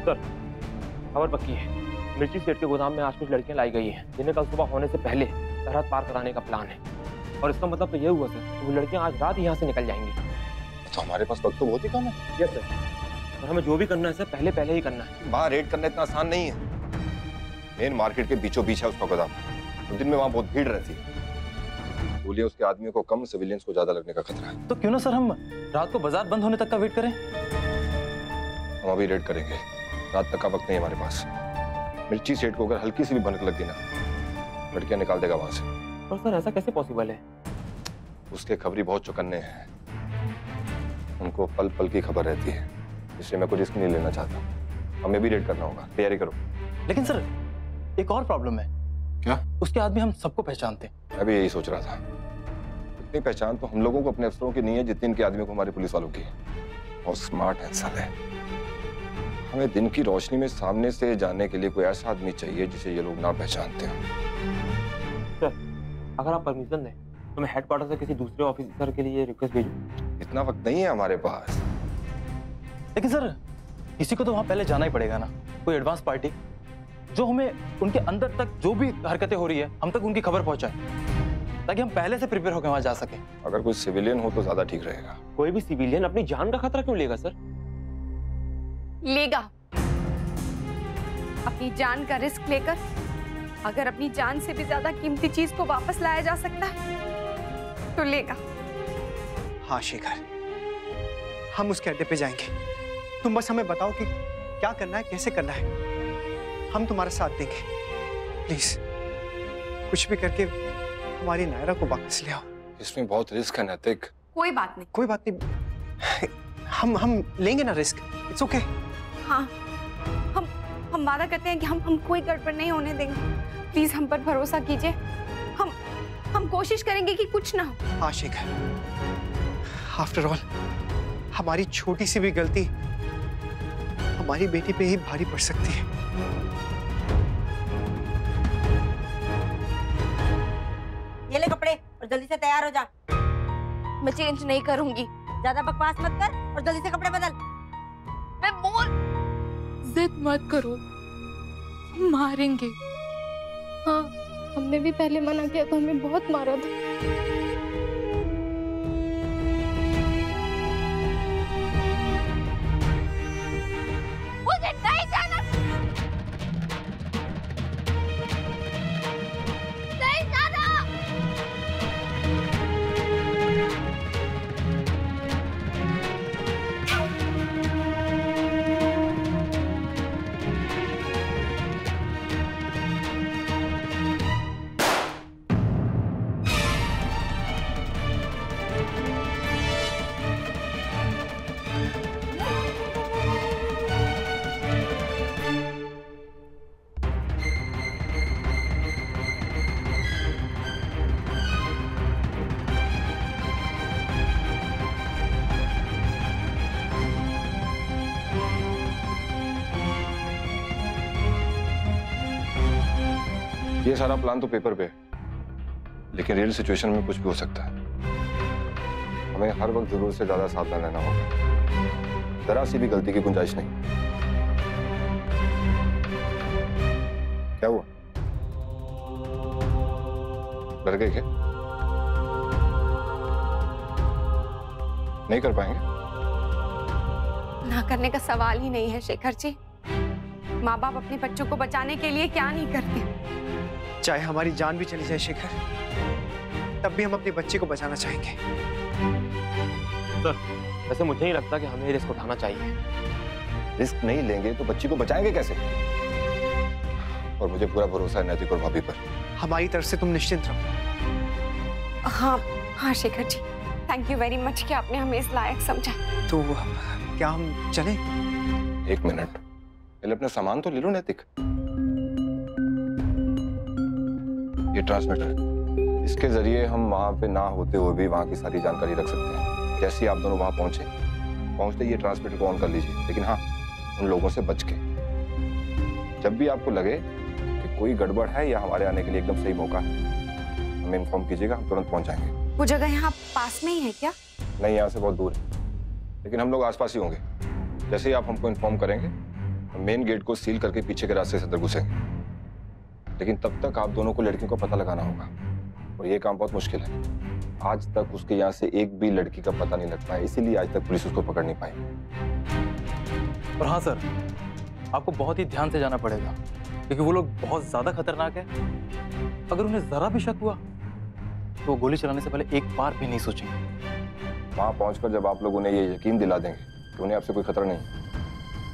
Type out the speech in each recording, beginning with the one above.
Sir, खबर पक्की है। मिर्ची सेठ के गोदाम में आज कुछ लड़कियां लाई गई हैं जिन्हें कल सुबह होने से पहले सरहद पार कराने का प्लान है। और इसका मतलब तो ये हुआ सर, वो लड़कियां आज रात यहाँ से निकल जाएंगी। तो हमारे पास वक्त तो बहुत ही कम है। यस सर, और हमें जो भी करना है सर पहले ही करना है। वहाँ रेड करना इतना आसान नहीं है। मेन मार्केट के बीचों बीच है उसका गोदाम, तो दिन में वहाँ बहुत भीड़ रहती है। बोलिए उसके आदमियों को कम, सिविलियंस को ज्यादा लगने का खतरा है। तो क्यों ना सर हम रात को बाजार बंद होने तक का वेट करें? हम अभी रेड करेंगे, रात तक का वक्त नहीं हमारे पास। मिर्ची सेठ को अगर हल्की सी भी भनक लग गई ना, लड़कियां निकाल देगा वहां से। पर सर ऐसा कैसे पॉसिबल है? उसके खबरी बहुत चौकन्ने हैं, उनको पल पल की खबर रहती है, इसलिए मैं कोई रिस्क नहीं लेना चाहता। हमें भी रेड करना होगा, तैयारी करो। लेकिन सर एक और प्रॉब्लम है। क्या? उसके आदमी हम सबको पहचानते हैं। मैं भी यही सोच रहा था। इतनी पहचान तो हम लोगों को अपने अफसरों की नहीं है जितनी इनके आदमियों को हमारे पुलिस वालों की है। और स्मार्ट है साले। हमें दिन की रोशनी में सामने से जाने के लिए कोई ऐसा आदमी चाहिए जिसे ये लोग ना पहचानते हो। सर अगर आप परमिशन दें तो मैं हेडक्वार्टर से किसी दूसरे ऑफिसर के लिए रिक्वेस्ट भेजूं। इतना वक्त नहीं है हमारे पास। लेकिन सर किसी को तो वहां पहले जाना ही पड़ेगा ना, कोई एडवांस पार्टी जो हमें उनके अंदर तक जो भी हरकतें हो रही है हम तक उनकी खबर पहुंचाए, ताकि हम पहले से प्रिपेयर होकर वहां जा सके। अगर कोई सिविलियन हो तो ज्यादा ठीक रहेगा। कोई भी सिविलियन अपनी जान का खतरा क्यों लेगा सर? लेगा अपनी जान का रिस्क लेकर। अगर अपनी जान से भी ज्यादा कीमती चीज को वापस लाया जा सकता है तो लेगा। हाँ शेखर, हम उसके अड्डे पे जाएंगे। तुम बस हमें बताओ कि क्या करना है, कैसे करना है, हम तुम्हारा साथ देंगे। प्लीज कुछ भी करके हमारी नायरा को वापस ले आओ। इसमें बहुत रिस्क है नैतिक। कोई बात नहीं, कोई बात नहीं, हम लेंगे ना रिस्क। It's okay. हाँ हम वादा करते हैं कि हम कोई गड़बड़ नहीं होने देंगे। प्लीज हम पर भरोसा कीजिए। हम कोशिश करेंगे कि कुछ ना हो। हाँ शेखर, आफ्टर ऑल हमारी छोटी सी भी गलती हमारी बेटी पे ही भारी पड़ सकती है। ये ले कपड़े और जल्दी से तैयार हो जा। मैं चेंज नहीं करूंगी। ज्यादा बकवास मत कर और जल्दी से कपड़े बदल। मैं मोर जिद मत करो, मारेंगे। हाँ हमने भी पहले मना किया तो हमें बहुत मारा था। मुझे नहीं जाना, नहीं जाना। ये सारा प्लान तो पेपर पे है, लेकिन रियल सिचुएशन में कुछ भी हो सकता है। हमें हर वक्त जरूरत से ज्यादा सावधान रहना होगा। जरा सी भी गलती की गुंजाइश नहीं। क्या हुआ? डर गए क्या? नहीं कर पाएंगे? ना करने का सवाल ही नहीं है शेखर जी। माँ बाप अपने बच्चों को बचाने के लिए क्या नहीं करते। चाहे हमारी जान भी चली जाए शेखर, तब भी हम अपने बच्चे को बचाना चाहेंगे। सर वैसे मुझे नहीं लगता कि हमें रिस्क उठाना चाहिए। रिस्क नहीं लेंगे तो बच्ची को बचाएंगे कैसे? और मुझे पूरा भरोसा है नैतिक और भाभी पर। हमारी तरफ से तुम निश्चिंत रहो। हाँ Shekhar ji, thank you very much कि आपने हमें इस लायक समझा। तो क्या हम चलें? एक मिनट, पहले अपना सामान तो ले लो नैतिक। ये ट्रांसमीटर, इसके जरिए हम वहां पे ना होते हुए भी वहां की सारी जानकारी रख सकते हैं। जैसे ही आप दोनों वहां पहुंचते ये ट्रांसमीटर को ऑन कर लीजिए, लेकिन हाँ उन लोगों से बच के। जब भी आपको लगे कि कोई गड़बड़ है या हमारे आने के लिए एकदम सही मौका है, हमें इन्फॉर्म कीजिएगा, हम तुरंत पहुंच जाएंगे। वो जगह यहाँ पास में ही है क्या? नहीं, यहाँ से बहुत दूर है, लेकिन हम लोग आसपास ही होंगे। जैसे ही आप हमको इन्फॉर्म करेंगे हम मेन गेट को सील करके पीछे के रास्ते से अंदर घुसेंगे, लेकिन तब तक आप दोनों को लड़कियों का पता लगाना होगा और ये काम बहुत मुश्किल है। आज तक उसके यहाँ से एक भी लड़की का पता नहीं लग पाया, इसीलिए आज तक पुलिस उसको पकड़ नहीं पाई। और हाँ सर, आपको बहुत ही ध्यान से जाना पड़ेगा क्योंकि वो लोग बहुत ज्यादा खतरनाक है। अगर उन्हें जरा भी शक हुआ तो वो गोली चलाने से पहले एक बार भी नहीं सोचेंगे। वहां पहुंचकर जब आप लोग उन्हें ये यकीन दिला देंगे कि उन्हें आपसे कोई खतरा नहीं,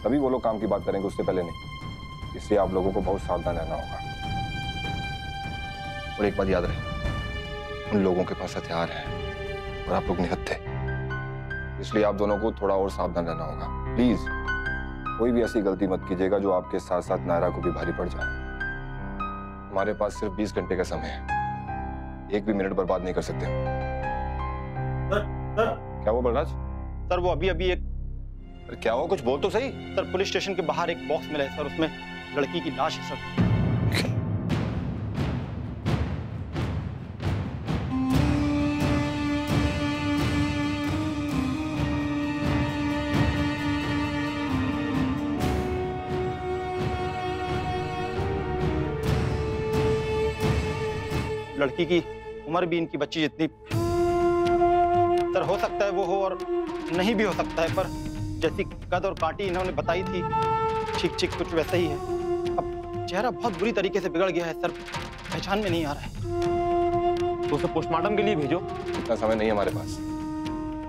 तभी वो लोग काम की बात करेंगे, उससे पहले नहीं। इसलिए आप लोगों को बहुत सावधान रहना होगा। और एक बात याद रहे, उन लोगों के पास हथियार है और आप लोग निहत्थे, इसलिए आप दोनों को थोड़ा और सावधान रहना होगा। प्लीज कोई भी ऐसी गलती मत कीजिएगा जो आपके साथ साथ नायरा को भी भारी पड़ जाए। हमारे पास सिर्फ 20 घंटे का समय है, एक भी मिनट बर्बाद नहीं कर सकते। सर क्या वो बलराज? सर वो अभी एक अरे क्या हुआ, कुछ बोल तो सही। सर पुलिस स्टेशन के बाहर एक बॉक्स मिला है सर, उसमें लड़की की लाश है सर। लड़की की उम्र भी इनकी बच्ची जितनी सर, हो सकता है वो हो और नहीं भी हो सकता है, पर जैसी कद और कांटी इन्होंने बताई थी ठीक ठीक कुछ वैसा ही है। अब चेहरा बहुत बुरी तरीके से बिगड़ गया है सर, पहचान में नहीं आ रहा है। तो उसे पोस्टमार्टम के लिए भेजो। इतना समय नहीं है हमारे पास,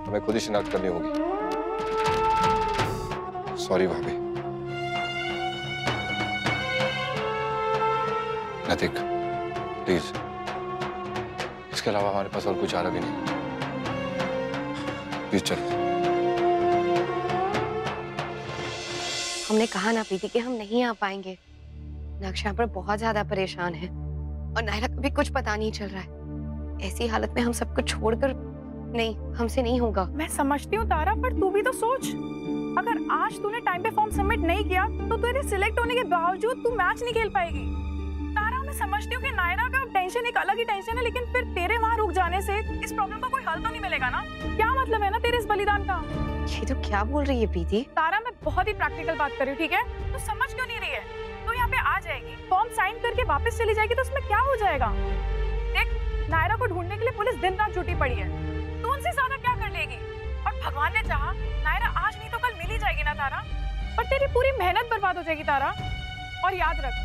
हमें खुद ही शिनाख्त करनी होगी। सॉरी भाभी। नैतिक प्लीज, इसके अलावा हमारे पास और कुछ चारा भी नहीं। प्लीज चलो। हमने कहा ना प्रीति कि हम नहीं आ पाएंगे। नक्शा पर बहुत ज्यादा परेशान है और नायरा को भी कुछ पता नहीं चल रहा है। ऐसी हालत में हम सबको छोड़कर नहीं, हमसे नहीं होगा। मैं समझती हूँ तारा, पर तू भी तो सोच, अगर आज तूने टाइम पे फॉर्म सबमिट नहीं किया तो तेरे सिलेक्ट होने के बावजूद तू मैच नहीं खेल पाएगी। तारा, मैं समझती हूँ कि नायरा का टेंशन एक अलग ही टेंशन है, लेकिन फिर तेरे वहाँ रुक जाने से इस प्रॉब्लम का कोई हल तो नहीं मिलेगा ना। क्या मतलब है ना तेरे इस बलिदान का? ये तो क्या बोल रही है प्रीति? तारा, मैं बहुत ही प्रैक्टिकल बात कर रही हूँ, ठीक है? तू समझ क्यों नहीं रही है? तू यहाँ पे आ जाएगी, फॉर्म साइन करके वापस चली जाएगी तो उसमें क्या हो जाएगा? देख, नायरा को ढूंढने के लिए पुलिस दिन रात जुटी पड़ी है, तू उनसे ज्यादा क्या कर लेगी? और भगवान ने चाहा नायरा आज नहीं तो कल मिल ही जाएगी ना तारा, पर तेरी पूरी मेहनत बर्बाद हो जाएगी तारा। और याद रख,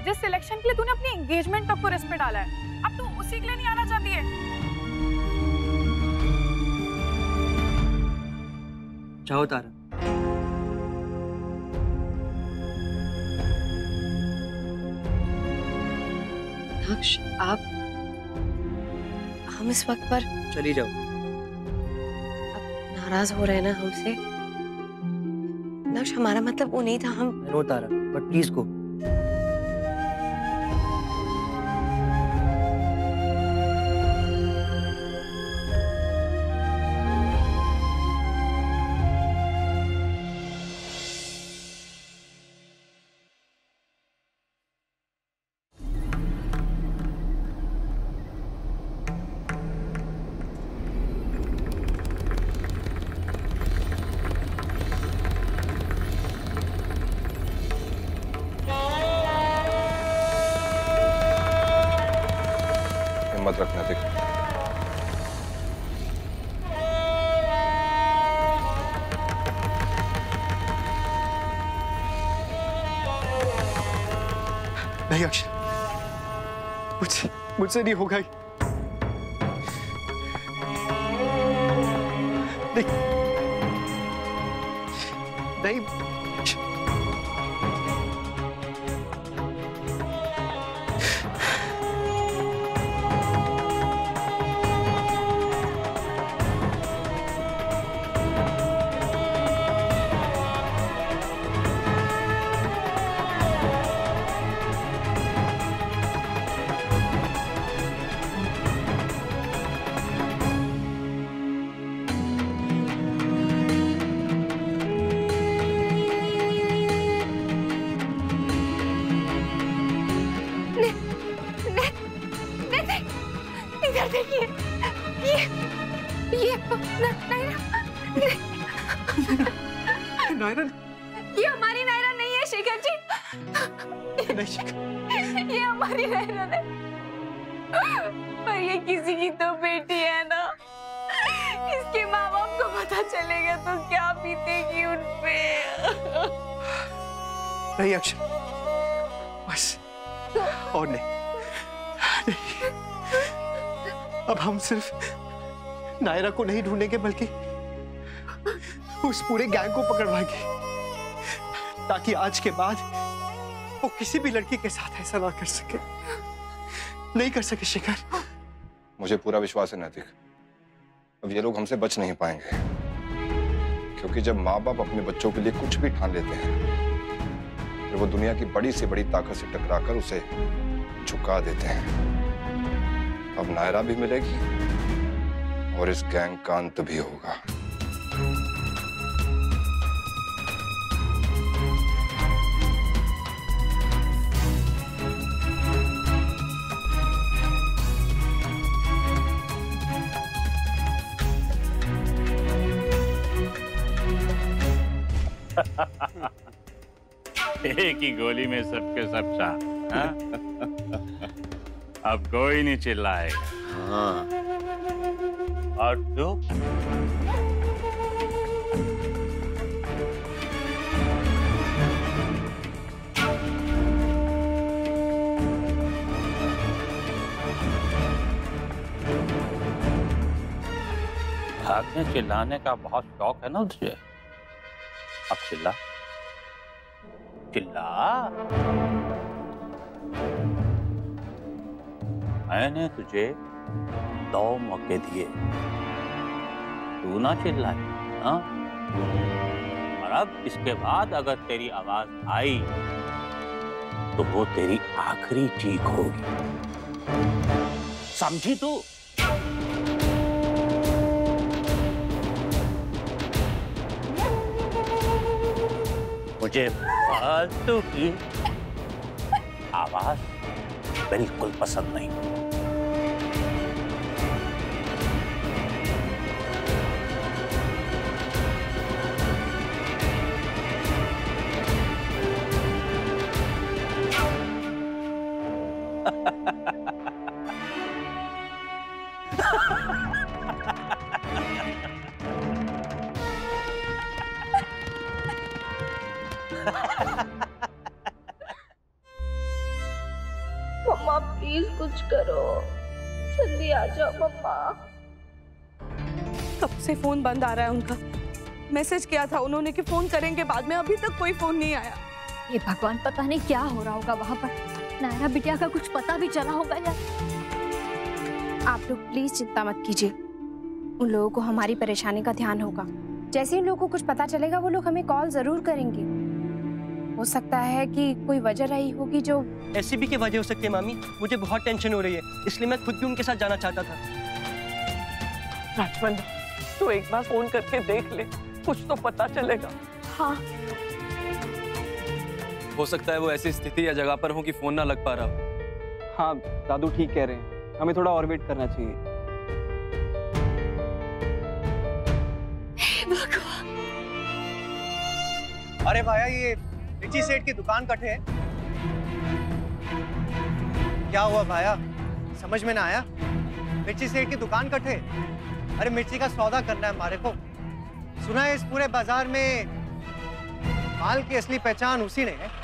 जिस सिलेक्शन के लिए तूने अपनी एंगेजमेंट तक को रिस्क पे डाला है, अब तू उसी के लिए नहीं आना चाहती है। चाहो तारा, नक्श, आप, हम इस वक्त पर चली जाओ। अब नाराज हो रहे हैं ना हमसे? नक्श, हमारा मतलब वो नहीं था। हम नो तारा, बट प्लीज गो। हिम्मत रखना। देख, नहीं अक्षय, मुझसे नहीं होगा। नहीं, ये हमारी नायरा नहीं है नहीं शिखर, ये हमारी मेहनत है, पर ये किसी की तो बेटी है ना। इसके माँ बाप को पता चलेगा तो क्या बीतेगी उन पे। नहीं अक्षर, बस और नहीं। अब हम सिर्फ नायरा को नहीं ढूंढेंगे बल्कि उस पूरे गैंग को पकड़वाएंगे, ताकि आज के बाद वो किसी भी लड़की के साथ ऐसा ना कर सके, नहीं कर सके शिखर। मुझे पूरा विश्वास है नैतिक, अब ये लोग हमसे बच नहीं पाएंगे, क्योंकि जब माँ बाप अपने बच्चों के लिए कुछ भी ठान लेते हैं फिर वो दुनिया की बड़ी से बड़ी ताकत से टकराकर उसे झुका देते हैं। अब नायरा भी मिलेगी और इस गैंग का अंत भी होगा। एक ही गोली में सबके सब चाह। अब कोई नहीं चिल्लाएगा। हाँ। और तू? भागने चिल्लाने का बहुत शौक है ना तुझे? अब चिल्ला चिल्ला। मैंने तुझे 2 मौके दिए, तू ना चिल्लाए, हाँ? और अब इसके बाद अगर तेरी आवाज आई तो वो तेरी आखिरी चीख होगी, समझी तू? मुझे फालतू की आवाज बिल्कुल पसंद नहीं। मम्मा प्लीज कुछ करो, जल्दी आ जाओ मम्मा। कब से फोन बंद आ रहा है उनका। मैसेज किया था उन्होंने कि फोन करेंगे बाद में, अभी तक कोई फोन नहीं आया। ये भगवान, पता नहीं क्या हो रहा होगा वहां पर। नायरा बिटिया का कुछ पता भी चला होगा यार। आप लोग प्लीज चिंता मत कीजिए, उन लोगों को हमारी परेशानी का ध्यान होगा। जैसे ही उन लोगों को कुछ पता चलेगा वो लोग हमें कॉल जरूर करेंगे। हो सकता है कि कोई वजह रही होगी जो एससीबी की वजह हो सकती है। मामी, मुझे बहुत टेंशन हो रही है, इसलिए मैं खुद भी उनके साथ जाना चाहता था। राजमन, तू एक बार फोन करके देख ले, कुछ तो पता चलेगा। हाँ, हो सकता है वो ऐसी स्थिति या जगह पर हो कि फोन ना लग पा रहा हो। हाँ, दादू ठीक कह रहे हैं, हमें थोड़ा और वेट करना चाहिए। अरे भाया, ये मिर्ची सेठ की दुकान कट है। क्या हुआ भाया, समझ में ना आया? मिर्ची सेठ की दुकान कट है। अरे मिर्ची का सौदा करना है हमारे को। सुना है इस पूरे बाजार में माल की असली पहचान उसी ने है।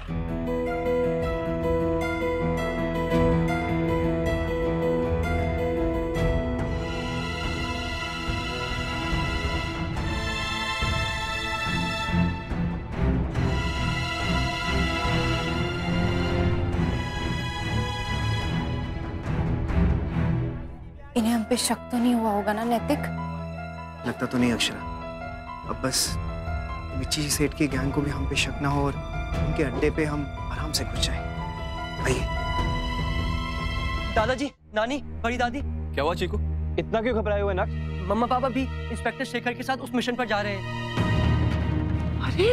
इन्हें हम पे शक तो नहीं हुआ होगा ना नैतिक? लगता तो नहीं अक्षरा। अब बस मिर्ची सेठ की गैंग को भी हम पे शक ना हो और उनके अड्डे पे हम आराम से घुस जाएं। आइए। दादाजी, नानी, बड़ी दादी। क्या हुआ चीकू? इतना क्यों घबराए हुए ना? मम्मा पापा भी इंस्पेक्टर शेखर के साथ उस मिशन पर जा रहे हैं। अरे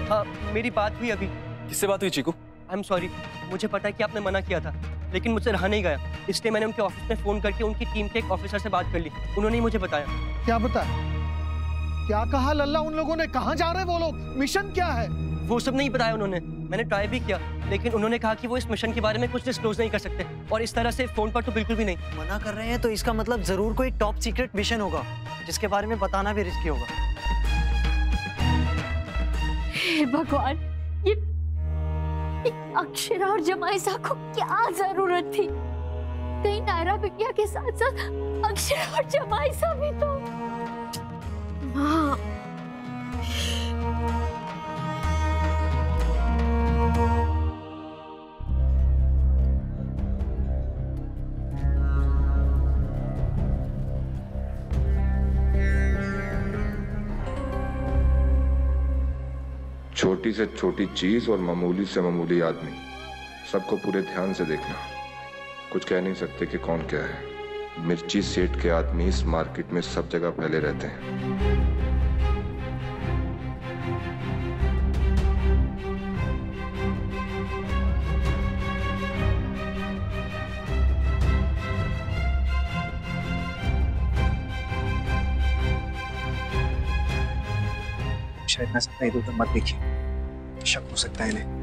हाँ, मेरी बात हुई अभी। किससे बात हुई चीकू? आई एम सॉरी, मुझे पता है कि आपने मना किया था, लेकिन मुझसे रहा नहीं गया, इसलिए मैंने उनके ऑफिस में फोन करके उनकी टीम के एक ऑफिसर से बात कर ली। उन्होंने ही मुझे बताया। क्या बता? क्या कहा लल्ला? उन लोगों ने कहाँ जा रहे वो लोग? मिशन क्या है? वो सब नहीं बताया उन्होंने। मैंने ट्राई भी किया, लेकिन उन्होंने कहा कि वो इस मिशन के बारे में कुछ डिस्क्लोज नहीं कर सकते, और इस तरह से फोन पर तो बिल्कुल भी नहीं। मना कर रहे हैं तो इसका मतलब जरूर कोई टॉप सीक्रेट मिशन होगा जिसके बारे में बताना भी रिस्की होगा। हे भगवान, ये अक्षरा और जमाइसा को क्या जरूरत थी? कहीं नायरा बिटिया के साथ साथ अक्षरा और जमाइसा भी तो। माँ, छोटी से छोटी चीज और मामूली से मामूली आदमी, सबको पूरे ध्यान से देखना। कुछ कह नहीं सकते कि कौन क्या है। मिर्ची सेठ के आदमी इस मार्केट में सब जगह फैले रहते हैं। शायद मैं सपना इधर उधर मत देखिए, शक हो सकता है इन्हें।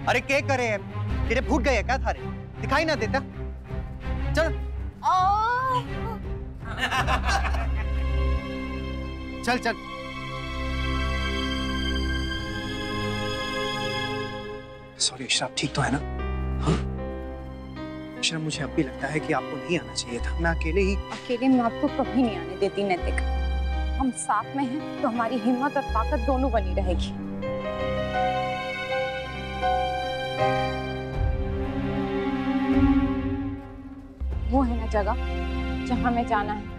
अरे क्या करे है? तेरे फूट गए क्या थारे? दिखाई ना देता? चल चल चल। सॉरी इशराब, ठीक तो है ना? हाँ इशराब, मुझे अब भी लगता है कि आपको नहीं आना चाहिए था। मैं अकेले मैं आपको कभी नहीं आने देती नैतिक। हम साथ में हैं तो हमारी हिम्मत और ताकत दोनों बनी रहेगी। वो है ना जगह जहां हमें जाना है।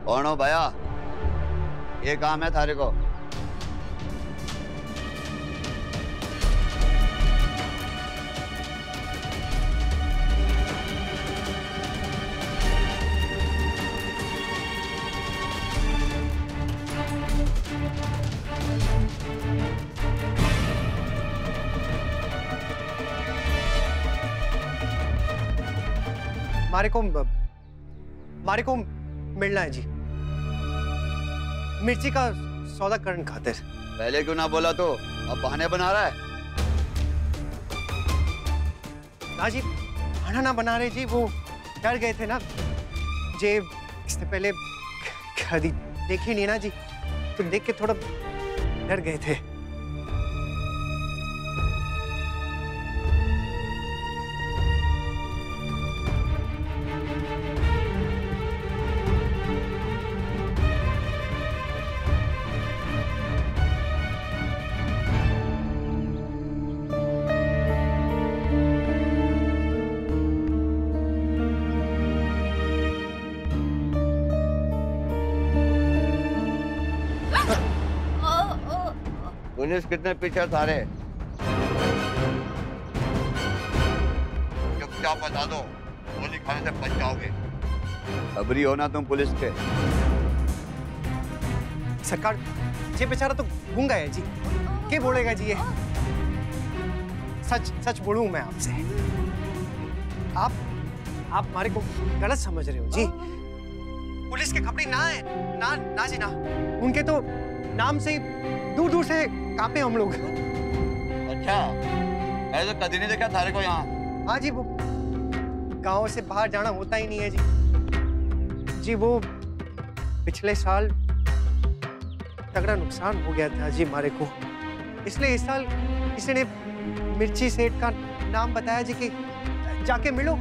कौन हो भैया? ये काम है थारे को? मारे को मिलना है जी, मिर्ची का सौदा करने खातिर। पहले क्यों ना बोला? तो अब बहाने बना रहा है। ना जी, बहाना ना बना रहे जी, वो डर गए थे ना जे, इससे पहले कभी देखी नहीं ना जी, तो देख के थोड़ा डर गए थे। पुलिस कितने पीछे थारे? चुपचाप बता दो, गोली खाने से बच जाओगे। खबरी हो ना तुम पुलिस के। सरकार, ये बेचारा तो गूंगा है जी, क्या बोलेगा जी? ये सच सच बोलूं मैं आपसे, आप हमारे को गलत समझ रहे हो जी। पुलिस के खबरी ना है ना, ना जी ना, उनके तो नाम से दूर दूर से कांपे हम लोग। अच्छा, ऐसे कभी नहीं देखा थारे को यहाँ? हाँ जी, वो गांव से बाहर जाना होता ही नहीं है जी। जी वो पिछले साल तगड़ा नुकसान हो गया था जी हमारे को, इसलिए इस साल किसी ने मिर्ची सेठ का नाम बताया जी कि जाके मिलो,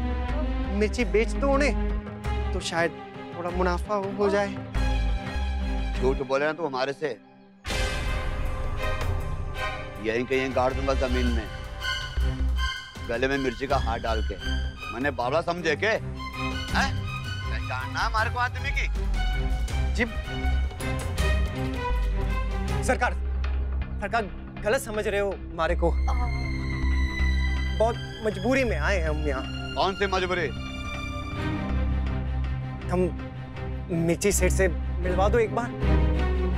मिर्ची बेच दो उन्हें तो शायद थोड़ा मुनाफा हो जाए। झूठ बोले ना तू हमारे से, यहीं कहीं गाड़ दूंगा जमीन में, गले में मिर्ची का हाथ डाल के। मैंने बावला समझे के? हैं? पहचानना हमारे को आदमी की? जी सरकार, सरकार गलत समझ रहे हो हमारे को। बहुत मजबूरी में आए हैं हम यहाँ। कौन से मजबूरी? हम मिर्ची सेठ से मिलवा दो एक बार,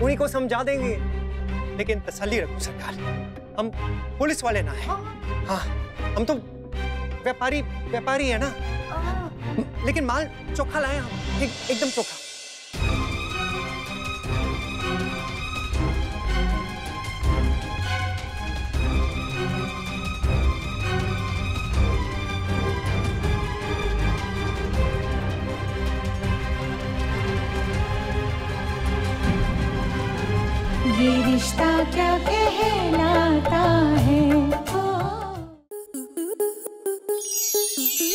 उन्हीं को समझा देंगे। लेकिन तसल्ली रखो सरकार, हम पुलिस वाले ना हैं। हाँ, हम तो व्यापारी है ना। लेकिन माल चोखा लाए हम, एकदम चोखा। ये रिश्ता क्या कहलाता है।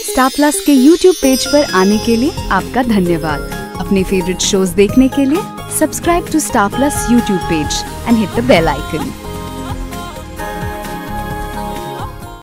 स्टार प्लस के YouTube पेज पर आने के लिए आपका धन्यवाद। अपने फेवरेट शोज देखने के लिए subscribe to Star Plus YouTube page and hit the bell icon.